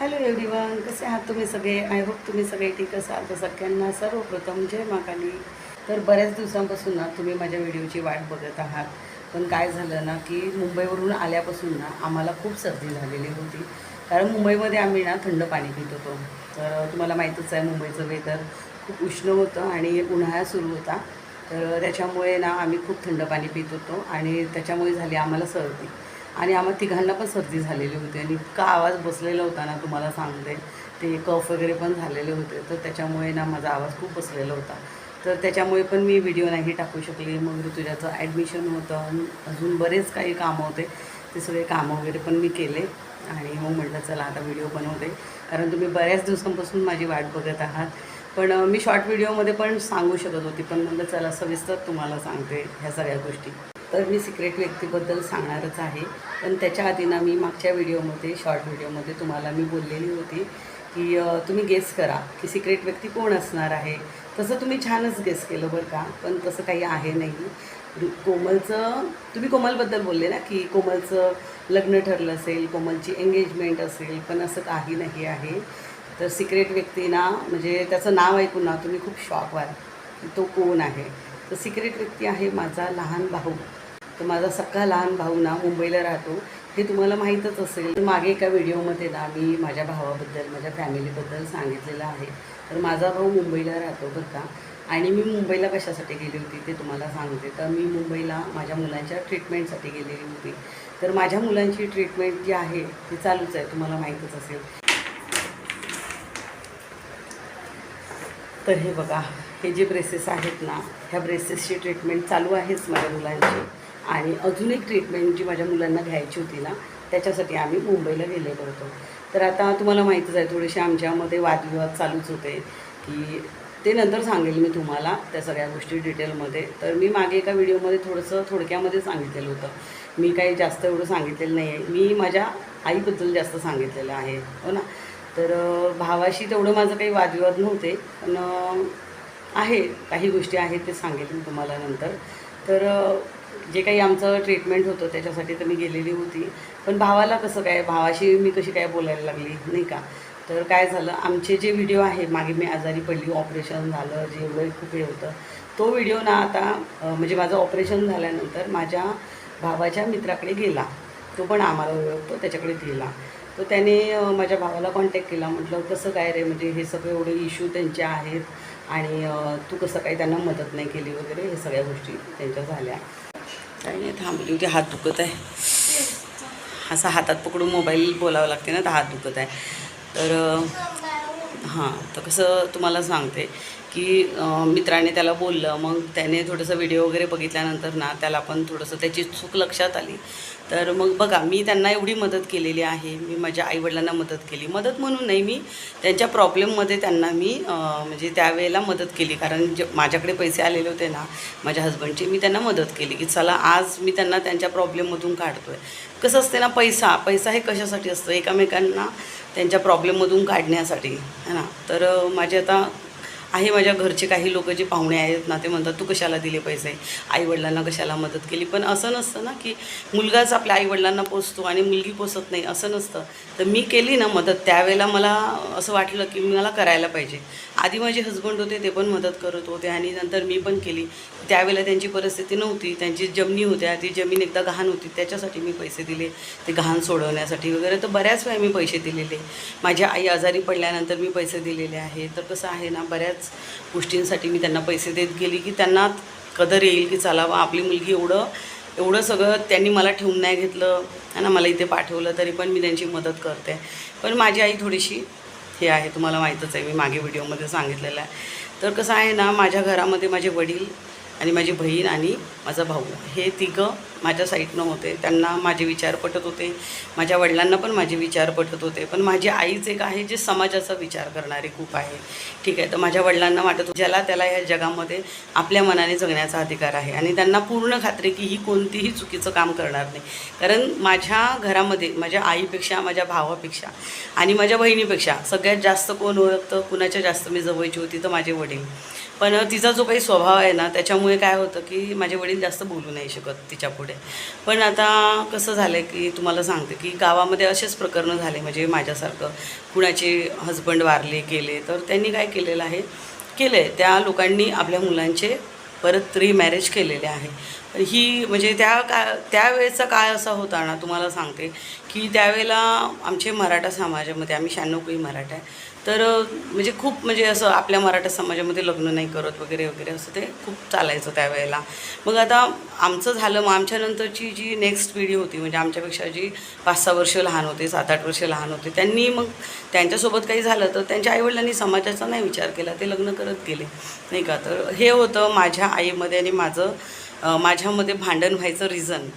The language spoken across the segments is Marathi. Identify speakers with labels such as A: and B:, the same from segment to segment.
A: हॅलो एव्हरीवन, कसे आहात तुम्ही सगळे? आय होप तुम्ही सगळे ठीक असाल. तर सगळ्यांना सर्वप्रथम जय महाकाली. तर बऱ्याच दिवसांपासून ना तुम्ही माझ्या व्हिडिओची वाट बघत आहात. पण काय झालं ना की मुंबईवरून आल्यापासून ना आम्हाला खूप सर्दी झालेली होती. कारण मुंबईमध्ये आम्ही ना थंड पाणी पित होतो. तर तुम्हाला माहीतच आहे मुंबईचं वेदर खूप उष्ण होतं आणि उन्हाळा सुरू होता. तर त्याच्यामुळे ना आम्ही खूप थंड पाणी पित होतो आणि त्याच्यामुळे झाली आम्हाला सर्दी. आणि आम्हा तिघांना पण सर्दी झालेली होती आणि इतका आवाज बसलेला होता ना तुम्हाला सांगते. ते कफ वगैरे पण झालेले होते. तर त्याच्यामुळे ना माझा आवाज खूप बसलेला होता. तर त्याच्यामुळे पण मी व्हिडिओ नाही टाकू शकले. मग ऋतुजाचं ॲडमिशन होतं आणि अजून बरेच काही कामं होते. ते सगळे कामं वगैरे पण मी केले आणि मग म्हटलं चला आता व्हिडिओ बनवते. कारण तुम्ही बऱ्याच दिवसांपासून माझी वाट बघत आहात. पण मी शॉर्ट व्हिडिओमध्ये पण सांगू शकत होती, पण म्हटलं चला सविस्तर तुम्हाला सांगते ह्या सगळ्या गोष्टी. तर मी सिक्रेट व्यक्तीबद्दल सांगणारच आहे. पण त्याच्या आधी ना मी मागच्या व्हिडिओमध्ये शॉर्ट व्हिडिओमध्ये तुम्हाला मी बोललेली होती की तुम्ही गेस करा की सिक्रेट व्यक्ती कोण असणार आहे. तसं तुम्ही छानच गेस केलं बरं का, पण तसं काही आहे नाही. कोमलचं तुम्ही कोमलबद्दल बोलले ना की कोमलचं लग्न ठरलं असेल, कोमलची एंगेजमेंट असेल, पण असं काही नाही आहे. तर सिक्रेट व्यक्ती ना म्हणजे त्याचं नाव ऐकून ना तुम्ही खूप शॉक व्हाल की तो कोण आहे. तर सिक्रेट व्यक्ती आहे माझा लहान भाऊ. तर माझा सख्खा लहान भाऊ ना मुंबईला राहतो, हे तुम्हाला माहीतच असेल. तर मागे एका व्हिडिओमध्ये ना मी माझ्या भावाबद्दल माझ्या फॅमिलीबद्दल सांगितलेलं आहे. तर माझा भाऊ मुंबईला राहतो बरं का. आणि मी मुंबईला कशासाठी गेली होती ते तुम्हाला सांगते. तर मी मुंबईला माझ्या मुलांच्या ट्रीटमेंटसाठी गेलेली होती. तर माझ्या मुलांची ट्रीटमेंट जी आहे ती चालूच आहे, तुम्हाला माहीतच असेल. तर हे बघा, हे जे ब्रेसेस आहेत ना, ह्या ब्रेसेसची ट्रीटमेंट चालू आहेच माझ्या मुलांची. आणि अजून एक ट्रीटमेंट जी माझ्या मुलांना घ्यायची होती ना, त्याच्यासाठी आम्ही मुंबईला गेलेलो होतो. तर आता तुम्हाला माहीतच आहे थोडेसे आमच्यामध्ये वादविवाद चालूच होते की ते नंतर सांगेल मी तुम्हाला त्या सगळ्या गोष्टी डिटेलमध्ये. तर मी मागे एका व्हिडिओमध्ये थोडंसं थोडक्यामध्ये सांगितलेलं होतं. मी काही जास्त एवढं सांगितलेलं नाही आहे. मी माझ्या आईबद्दल जास्त सांगितलेलं आहे, हो ना. तर भावाशी तेवढं माझं काही वादविवाद नव्हते, पण आहे काही गोष्टी आहेत ते सांगेल मी तुम्हाला नंतर. तर जे काही आमचं ट्रीटमेंट होतं त्याच्यासाठी तर मी गेलेली होती. पण भावाला कसं काय, भावाशी मी कशी काय बोलायला लागली नाही का. तर काय झालं, आमचे जे व्हिडिओ आहे मागे मी आजारी पडली, ऑपरेशन झालं, जे एवढं खूप हे होतं, तो व्हिडिओ ना आता म्हणजे माझं ऑपरेशन झाल्यानंतर माझ्या भावाच्या मित्राकडे गेला. तो पण आम्हाला ओळखतो, त्याच्याकडे गेला. तर त्याने माझ्या भावाला कॉन्टॅक्ट केला. म्हटलं कसं काय रे, म्हणजे हे सगळे एवढे इश्यू त्यांचे आहेत आणि तू कसं काही त्यांना मदत नाही केली वगैरे, हे सगळ्या गोष्टी त्यांच्या झाल्या. काही नाही, थांबली होती, हात दुखत आहे. असा हातात पकडून मोबाईल बोलावं लागते ना, तर हात दुखत आहे. तर हां, तर कसं तुम्हाला सांगते की मित्राने त्याला बोललं. मग त्याने थोडंसं व्हिडिओ वगैरे बघितल्यानंतर ना त्याला पण थोडंसं त्याची चूक लक्षात आली. तर मग बघा, मी त्यांना एवढी मदत केलेली आहे. मी माझ्या आईवडिलांना मदत केली, मदत म्हणून नाही, मी त्यांच्या प्रॉब्लेममध्ये त्यांना मी म्हणजे त्यावेळेला मदत केली. कारण जे माझ्याकडे पैसे आलेले होते ना माझ्या हस्बंडचे, मी त्यांना मदत केली की चला आज मी त्यांना त्यांच्या प्रॉब्लेममधून काढतो आहे. कसं असते ना, पैसा पैसा हे कशासाठी असतं, एकमेकांना त्यांच्या प्रॉब्लेममधून काढण्यासाठी, है ना. तर माझे आता आहे माझ्या घरचे काही लोक जे पाहुणे आहेत ना, ते म्हणतात तू कशाला दिले पैसे, आईवडिलांना कशाला मदत केली. पण असं नसतं ना की मुलगाच आपल्या आईवडिलांना पोसतो आणि मुलगी पोसत नाही, असं नसतं. तर मी केली ना मदत, त्यावेळेला मला असं वाटलं की मला करायला पाहिजे. आधी माझे हस्बंड होते, ते पण मदत करत होते आणि नंतर मी पण केली. त्यावेळेला त्यांची परिस्थिती नव्हती, त्यांची जमिनी होत्या, ती जमीन एकदा गहाण होती, त्याच्यासाठी मी पैसे दिले, ते गहाण सोडवण्यासाठी वगैरे. तर बऱ्याच वेळा मी पैसे दिलेले. माझ्या आई आजारी पडल्यानंतर मी पैसे दिलेले आहे. तर कसं आहे ना, बऱ्याच गोष्टींसाठी मी त्यांना पैसे देत गेली की त्यांना कदर येईल की चला बा आपली मुलगी एवढं सगळं त्यांनी मला ठेवून नाही घेतलं, है ना, मला इथे पाठवलं, तरी पण मी त्यांची मदत करते. पण माझी आई थोडीशी हे आहे, तुम्हाला माहीतच आहे, मी मागे व्हिडिओमध्ये सांगितलेलं आहे. तर कसं आहे ना, माझ्या घरामध्ये माझे वडील आणि माझी बहीण आणि माझा भाऊ हे तिघं माझ्या साईडनं होते. त्यांना माझे विचार पटत होते, माझ्या वडिलांना पण माझे विचार पटत होते. पण माझी आईच एक आहे जे समाजाचा विचार करणारे खूप आहे, ठीक आहे. तर माझ्या वडिलांना वाटत होतं ज्याला त्याला या जगामध्ये आपल्या मनाने जगण्याचा अधिकार आहे आणि त्यांना पूर्ण खात्री की ही कोणतीही चुकीचं काम करणार नाही. कारण माझ्या घरामध्ये माझ्या आईपेक्षा, माझ्या भावापेक्षा आणि माझ्या बहिणीपेक्षा सगळ्यात जास्त कोण ओळखतं, कुणाच्या जास्त मी जवळची होती, तर माझे वडील. पण तिचा जो काही स्वभाव आहे ना, त्याच्यामुळे काय होतं की माझे वडील जास्त बोलू नाही शकत तिच्यापुढे. पुढे. पण आता कसं झालं आहे की तुम्हाला सांगते की गावामध्ये असेच प्रकरणं झाले, म्हणजे माझ्यासारखं कुणाचे हजबंड वारले गेले, तर त्यांनी काय केलेलं आहे, त्या लोकांनी आपल्या मुलांचे परत रिमॅरेज केलेले आहे. ही म्हणजे त्यावेळेचा काळ असा होता ना, तुम्हाला सांगते की त्यावेळेला आमचे मराठा समाजामध्ये, आम्ही 96 मराठा आहे, तर म्हणजे खूप म्हणजे असं आपल्या मराठा समाजामध्ये लग्न नाही करत वगैरे वगैरे असं ते खूप चालायचं त्यावेळेला. मग आता आमचं झालं, मग आमच्यानंतरची जी नेक्स्ट पिढी होती, म्हणजे आमच्यापेक्षा जी 5-6 वर्ष लहान होते, 7-8 वर्ष लहान होते, त्यांनी मग त्यांच्यासोबत काही झालं तर त्यांच्या आईवडिलांनी समाजाचा नाही विचार केला, ते लग्न करत गेले नाही का. तर हे होतं माझ्या आईमध्ये आणि माझ्यामध्ये भांडण व्हायचं रिझन.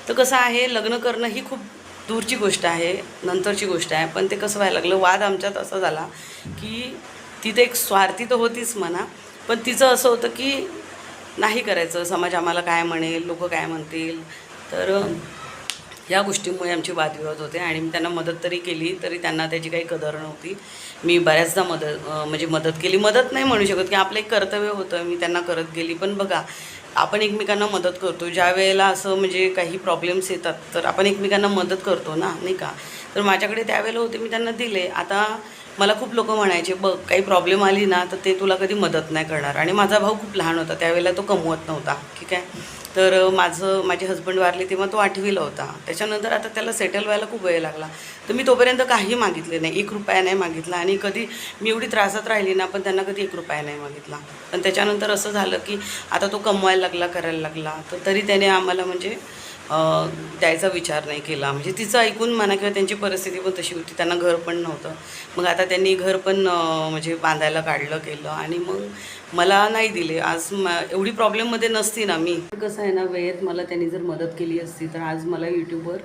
A: तर कसं आहे, लग्न करणं ही खूप दूरची गोष्ट आहे, नंतरची गोष्ट आहे. पण ते कसं व्हायला लागलं, वाद आमच्यात असा झाला की तिथे एक स्वार्थी तर होतीच म्हणा, पण तिचं असं होतं की नाही करायचं, समाज आम्हाला काय म्हणेल, लोक काय म्हणतील. तर या गोष्टीमुळे आमचे वादविवाद होते आणि मी त्यांना मदत तरी केली तरी त्यांना त्याची काही कदर नव्हती. मी बऱ्याचदा मदत केली, मदत नाही म्हणू शकत की आपलं एक कर्तव्य होतं, मी त्यांना करत गेली. पण बघा, आपण एकमेकांना मदत करतो ज्या वेळेला असं म्हणजे काही प्रॉब्लेम्स येतात, तर आपण एकमेकांना मदत करतो ना, नाही का. तर माझ्याकडे त्यावेळेला होते, मी त्यांना दिले. आता मला खूप लोक म्हणायचे, बघ काही प्रॉब्लेम आली ना तर ते तुला कधी मदत नाही करणार. आणि माझा भाऊ खूप लहान होता त्यावेळेला, तो कमवत नव्हता, ठीक आहे. तर माझे हजबंड वारले तेव्हा तो 8वीला होता. त्याच्यानंतर आता त्याला सेटल व्हायला खूप वेळ लागला. तर मी तोपर्यंत काही मागितले नाही, 1 रुपया नाही मागितला. आणि कधी मी एवढी त्रासात राहिली ना, पण त्यांना कधी 1 रुपया नाही मागितला. पण त्याच्यानंतर असं झालं की आता तो कमवायला लागला, करायला लागला, तर तरी त्याने आम्हाला म्हणजे द्यायचा विचार नाही केला. म्हणजे तिचं ऐकून म्हणा, किंवा त्यांची परिस्थिती पण तशी होती, त्यांना घर पण नव्हतं. मग आता त्यांनी घर पण म्हणजे बांधायला काढलं केलं आणि मग मला नाही दिले. आज एवढी प्रॉब्लेममध्ये नसती ना मी. कसं आहे ना, वेळेत मला त्यांनी जर मदत केली असती तर आज मला यूट्यूबवर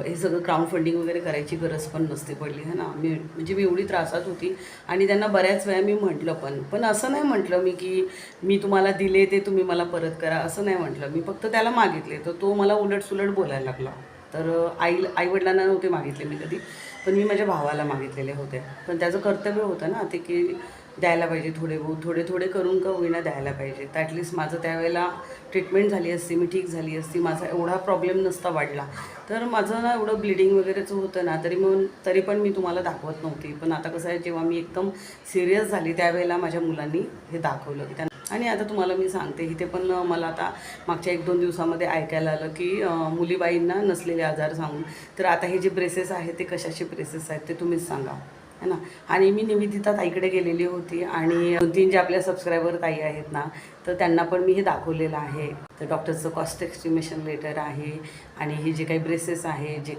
A: हे सगळं क्राउड फंडिंग वगैरे करायची गरज पण नसते पडली, है ना. मी एवढी त्रासात होती आणि त्यांना बऱ्याच वेळा मी म्हटलं, पण असं नाही म्हटलं मी की मी तुम्हाला दिले ते तुम्ही मला परत करा, असं नाही म्हटलं मी. फक्त त्याला मागितले तर तो मला उलटसुलट बोलायला लागला. तर आईवडिलांना नव्हते मागितले मी कधी, पण मी माझ्या भावाला मागितलेले होते. पण त्याचं कर्तव्य होतं ना ते की द्यायला पाहिजे, थोडे थोडे करून का होईना द्यायला पाहिजे. तर ॲटलिस्ट माझं त्यावेळेला ट्रीटमेंट झाली असती, मी ठीक झाली असती, माझा एवढा प्रॉब्लेम नसता वाढला. तर माझं ना एवढं ब्लिडिंग वगैरेचं होतं ना, तरी पण मी तुम्हाला दाखवत नव्हती. पण आता कसं आहे, जेव्हा मी एकदम सिरियस झाली त्यावेळेला माझ्या मुलांनी हे दाखवलं. आणि आता तुम्हाला मी सांगते, इथे पण मला आता मागच्या 1-2 दिवसामध्ये ऐकायला आलं की मुलीबाईंना नसलेले आजार सांगून, तर आता हे जे ब्रेसेस आहेत ते कशाचे ब्रेसेस आहेत ते तुम्हीच सांगा, है ना. आणि मी निवेदिता ताईकडे गेलेली होती आणि 2-3 जे आपल्या सबस्क्रायबर ताई आहेत ना, तर त्यांना पण मी हे दाखवलेलं आहे. तर डॉक्टरचं कॉस्ट एस्टिमेशन लेटर आहे आणि हे जे काही ब्रेसेस आहे, ज्या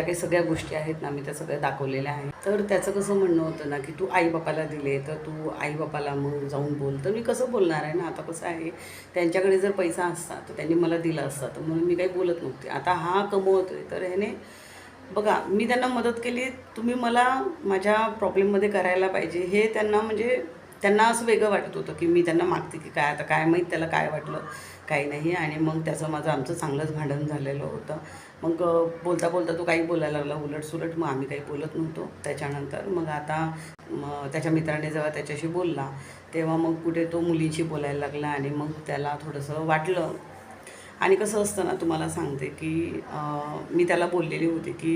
A: काही सगळ्या गोष्टी आहेत ना, मी त्या सगळ्या दाखवलेल्या आहेत. तर त्याचं कसं म्हणणं होतं ना की तू आईबापाला दिले, तर तू आईबापाला मग जाऊन बोल. तर मी कसं बोलणार आहे ना. आता कसं आहे, त्यांच्याकडे जर पैसा असता तर त्यांनी मला दिला असता, तर म्हणून मी काही बोलत नव्हते. आता हा कमवतोय तर ह्याने बघा, मी त्यांना मदत केली, तुम्ही मला माझ्या प्रॉब्लेममध्ये करायला पाहिजे, हे त्यांना म्हणजे त्यांना असं वेगळं वाटत होतं की मी त्यांना मागते की काय. आता काय माहीत त्याला काय वाटलं, काही नाही. आणि मग आमचं चांगलंच भांडण झालेलं होतं. मग बोलता बोलता तो काही बोलायला लागला उलटसुलट, मग आम्ही काही बोलत नव्हतो. त्याच्यानंतर मग आता त्याच्या मित्राने जेव्हा त्याच्याशी बोलला तेव्हा मग कुठे तो मुलींशी बोलायला लागला आणि मग त्याला थोडंसं वाटलं. आणि कसं असतं ना, तुम्हाला सांगते की मी त्याला बोललेली होती की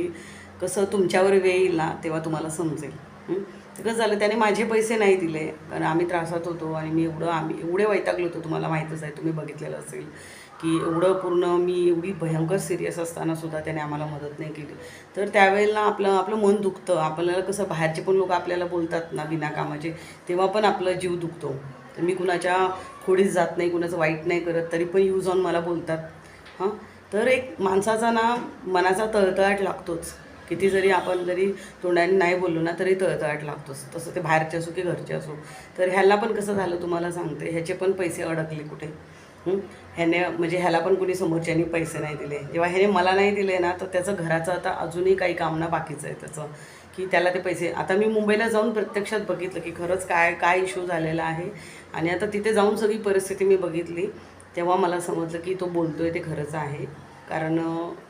A: कसं तुमच्यावर वेळ येईल ना तेव्हा तुम्हाला समजेल. तर कसं झालं, त्याने माझे पैसे नाही दिले, कारण आम्ही त्रासात होतो आणि आम्ही एवढे वैतागलो होतो. तुम्हाला माहीतच आहे, तुम्ही बघितलेलं असेल की एवढं पूर्ण मी एवढी भयंकर सिरियस असतानासुद्धा त्याने आम्हाला मदत नाही केली. तर त्यावेळेला आपलं मन दुखतं. आपल्याला कसं बाहेरचे पण लोक आपल्याला बोलतात ना बिनाकामाचे, तेव्हा पण आपलं जीव दुखतो. तर मी कुणाच्या खोडीच जात नाही, कुणाचं वाईट नाही करत, तरी पण यूज ऑन मला बोलतात. हां, तर एक माणसाचा ना मनाचा तळतळाट लागतोच. किती जरी आपण तोंडाने नाही बोललो ना तरी तळतळाट लागतोच, तसं ते बाहेरचे असो की घरचे असो. तर ह्याला पण कसं झालं तुम्हाला सांगते, ह्याचे पण पैसे अडकले कुठे. ह्याला पण कुणी समोरच्यांनी पैसे नाही दिले. जेव्हा ह्याने मला नाही दिले ना, तर त्याचं घराचं आता अजूनही काही कामना बाकीचं आहे त्याचं, की त्याला ते पैसे. आता मी मुंबईला जाऊन प्रत्यक्षात बघितलं की खरंच काय इश्यू झालेला आहे. आणि आता तिथे जाऊन सगळी परिस्थिती मी बघितली, तेव्हा मला समजलं की तो बोलतो आहे ते खरंच आहे. कारण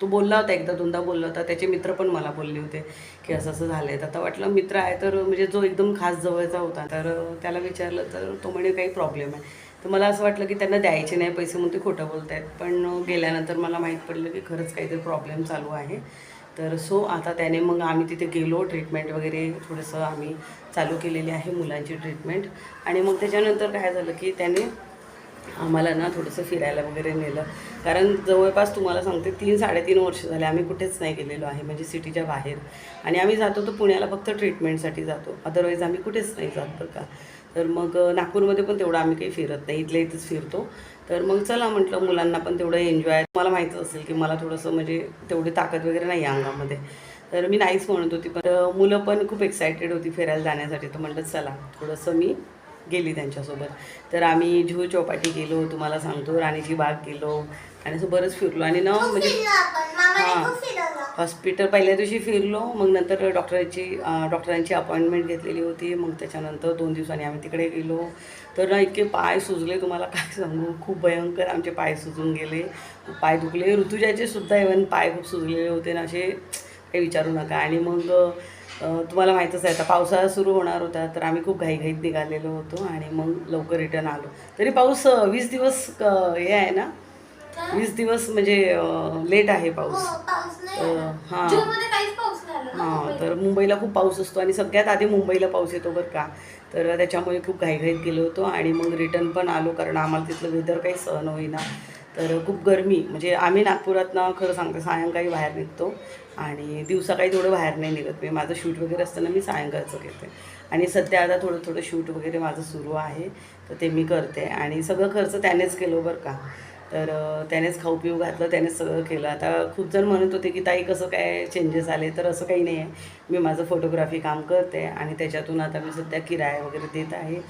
A: तो बोलला होता, 1-2दा बोलला होता. त्याचे मित्र पण मला बोलले होते की असं झालं आहे. आता वाटलं मित्र आहे तर म्हणजे जो एकदम खास जवळचा होता, तर त्याला विचारलं तर तो म्हणे काही प्रॉब्लेम आहे. तर मला असं वाटलं की त्यांना द्यायचे नाही पैसे म्हणून ते खोटं बोलत आहेत, पण गेल्यानंतर मला माहीत पडलं की खरंच काहीतरी प्रॉब्लेम चालू आहे. तर आता त्याने मग आम्ही तिथे गेलो, ट्रीटमेंट वगैरे थोडंसं आम्ही चालू केलेली आहे मुलांची ट्रीटमेंट. आणि मग त्याच्यानंतर काय झालं की त्याने आम्हाला ना थोडंसं फिरायला वगैरे नेलं, कारण जवळपास तुम्हाला सांगते 3-3.5 वर्ष झाले आम्ही कुठेच नाही गेलेलो आहे, म्हणजे सिटीच्या बाहेर. आणि आम्ही जातो तर पुण्याला फक्त ट्रीटमेंटसाठी जातो, अदरवाईज आम्ही कुठेच नाही जात बरं का. तर मग नागपूरमध्ये पण तेवढं आम्ही काही फिरत नाही, इथल्या इथंच फिरतो. तर मग चला म्हटलं मुलांना पण तेवढं एन्जॉय. मला माहीतच असेल की मला थोडंसं म्हणजे तेवढी ताकद वगैरे नाही आहे अंगामध्ये, तर मी नाहीच म्हणत होती. पण मुलं पण खूप एक्सायटेड होती फिरायला जाण्यासाठी, तर म्हटलं चला थोडंसं मी गेली त्यांच्यासोबत. तर आम्ही जुहू चौपाटी गेलो, तुम्हाला सांगतो राणीची बाग गेलो आणि असं बरंच फिरलो. आणि ना म्हणजे हॉस्पिटल पहिल्या दिवशी फिरलो, मग नंतर डॉक्टरांची अपॉइंटमेंट घेतलेली होती. मग त्याच्यानंतर 2 दिवसांनी आम्ही तिकडे गेलो. तर ना इतके पाय सुजले, तुम्हाला काय सांगू, खूप भयंकर आमचे पाय सुजून गेले, पाय दुखले. ऋतुजाचे सुद्धा इव्हन पाय खूप सुजलेले होते ना, असे काही विचारू नका. आणि मग तुम्हाला माहीतच आहे आता पावसाळा सुरू होणार होता, तर आम्ही खूप घाईघाईत निघालेलो होतो आणि मग लवकर रिटर्न आलो. तरी पाऊस 20 दिवस हे आहे ना, 20 दिवस म्हणजे लेट आहे पाऊस. हां हां, तर मुंबईला खूप पाऊस असतो आणि सगळ्यात आधी मुंबईला पाऊस येतो बरं का. तर त्याच्यामुळे खूप घाईघाईत गेलो होतो आणि मग रिटर्न पण आलो, कारण आम्हाला तिथलं वेदर काही सहन होईना. तर खूप गरमी, म्हणजे आम्ही नागपुरातनं खरं सांगते सायंकाळी बाहेर निघतो आणि दिवसा काही थोडं बाहेर नाही निघत मी. माझं शूट वगैरे असताना मी सायंकाळचं घेते. आणि सध्या आता थोडं थोडं शूट वगैरे माझं सुरू आहे, तर ते मी करते. आणि सगळं खर्च त्यानेच केलं बरं का. तर त्यानेच खाऊ पिऊ घातलं, त्यानेच सगळं केलं. आता खूप जण म्हणत होते की ताई कसं काय चेंजेस आले, तर असं काही नाही आहे. मी माझं फोटोग्राफी काम करते आणि त्याच्यातून आता मी सध्या किराया वगैरे देत आहे,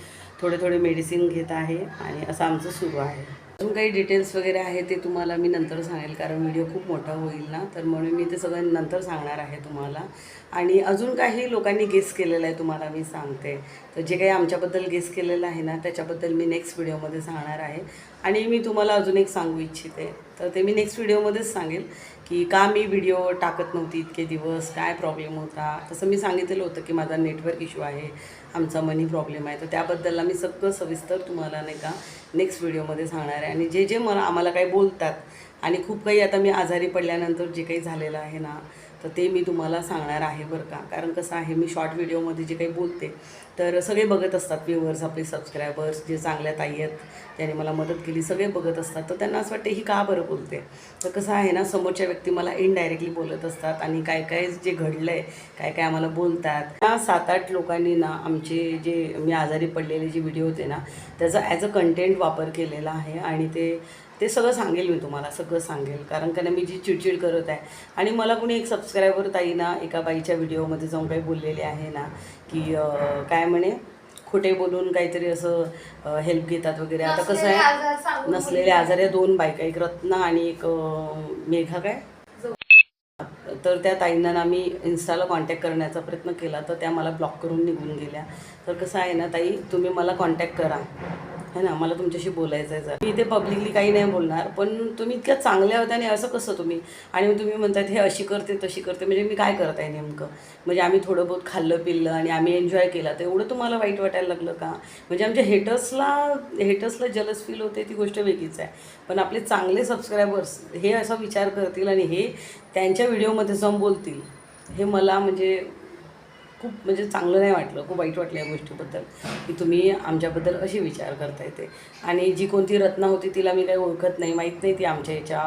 A: थोडे थोडे मेडिसिन घेत आहे आणि असं आमचं सुरू आहे. अजून काही डिटेल्स वगैरे आहे ते तुम्हाला मी नंतर सांगेल, कारण व्हिडिओ खूप मोठा होईल ना, तर म्हणून मी ते सगळं नंतर सांगणार आहे तुम्हाला. आणि अजून काही लोकांनी गेस केलेलं आहे तुम्हाला मी सांगते. तर जे काही आमच्याबद्दल गेस केलेलं आहे ना, त्याच्याबद्दल मी नेक्स्ट व्हिडिओमध्ये सांगणार आहे. आणि मी तुम्हाला अजून एक सांगू इच्छिते, तर ते मी नेक्स्ट व्हिडिओमध्येच सांगेल की का मी व्हिडिओ टाकत नव्हती इतके दिवस, काय प्रॉब्लेम होता. तसं मी सांगितलेलं होतं की माझा नेटवर्क इश्यू आहे, आमचा मनी प्रॉब्लेम आहे. तर त्याबद्दलला मी सगळं सविस्तर तुम्हाला नाही का नेक्स्ट व्हिडिओमध्ये सांगणार आहे. आणि जे जे आम्हाला काही बोलतात आणि खूप काही आता मी आजारी पडल्यानंतर जे काही झालेलं आहे ना, तर ते मी तुम्हाला सांगणार आहे बरं का. कारण कसं आहे, मी शॉर्ट व्हिडिओमध्ये जे काही बोलते तर सगळे बघत असतात, व्ह्यूअर्स आपले सबस्क्रायबर्स जे चांगल्या ताई आहेत त्याने मला मदत केली, सगळे बघत असतात. तर त्यांना असं वाटते ही का बरं बोलते. तर कसं आहे ना, समोरच्या व्यक्ती मला इनडायरेक्टली बोलत असतात आणि काय काय जे घडलं आहे, काय काय आम्हाला बोलतात. त्या 7-8 लोकांनी ना आमचे जे मी आजारी पडलेले जे व्हिडिओ होते ना, त्याचा ॲज अ कंटेंट वापर केलेला आहे. आणि ते सगळं सांगेल मी तुम्हाला, सगळं सांगेल. कारण का मी जी चिडचिड करत आहे, आणि मला कुणी एक सबस्क्रायबर ताई ना एका बाईच्या व्हिडिओमध्ये जाऊन काही बोललेले आहे ना की काय म्हणे, खोटे बोलून काहीतरी असं हेल्प घेतात वगैरे. आता कसं आहे, नसलेले आजार या 2 बायका, एक रत्ना आणि एक मेघा काय, तर त्या ताईंना ना मी इन्स्टाला कॉन्टॅक्ट करण्याचा प्रयत्न केला, तर त्या मला ब्लॉक करून निघून गेल्या. तर कसं आहे ना ताई, तुम्ही मला कॉन्टॅक्ट करा, है ना, मला तुमच्याशी बोलायचं आहे. जर मी इथे पब्लिकली काही नाही बोलणार, पण तुम्ही इतक्या चांगल्या होत्या आणि असं कसं तुम्ही, आणि तुम्ही म्हणतात हे अशी करते तशी करते, म्हणजे मी काय करत आहे नेमकं. म्हणजे आम्ही थोडं बहुत खाल्लं पिल्लं आणि आम्ही एन्जॉय केला, तर एवढं तुम्हाला वाईट वाटायला लागलं का. म्हणजे आमच्या हेटर्सला जलस फील होते ती गोष्ट वेगळीच आहे, पण आपले चांगले सबस्क्रायबर्स हे असा विचार करतील आणि हे त्यांच्या व्हिडिओमध्ये जाऊन बोलतील, हे मला म्हणजे खूप म्हणजे चांगलं नाही वाटलं, खूप वाईट वाटलं या गोष्टीबद्दल की तुम्ही आमच्याबद्दल असे विचार करता येते. आणि जी कोणती रत्ना होती तिला मी काही ओळखत नाही, माहीत नाही ती आमच्या याच्या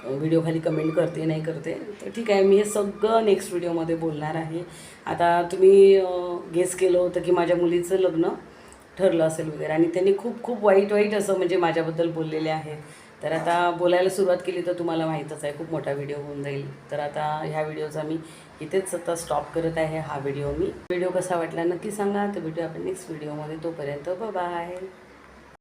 A: व्हिडिओखाली कमेंट करते नाही करते. तर ठीक आहे, मी हे सगळं नेक्स्ट व्हिडिओमध्ये बोलणार आहे. आता तुम्ही गेस केलं होतं की माझ्या मुलीचं लग्न ठरलं असेल वगैरे, आणि त्यांनी खूप खूप वाईट असं म्हणजे माझ्याबद्दल बोललेले आहे. तर आता बोलायला सुरुवात केली तर तुम्हाला माहीतच आहे खूप मोठा व्हिडिओ होऊन जाईल. तर आता ह्या व्हिडिओचा मी इथेच आता स्टॉप करत आहे. हा व्हिडिओ कसा वाटला नक्की सांगा. तर भेटूया आपण नेक्स्ट व्हिडिओमध्ये, तोपर्यंत बाय.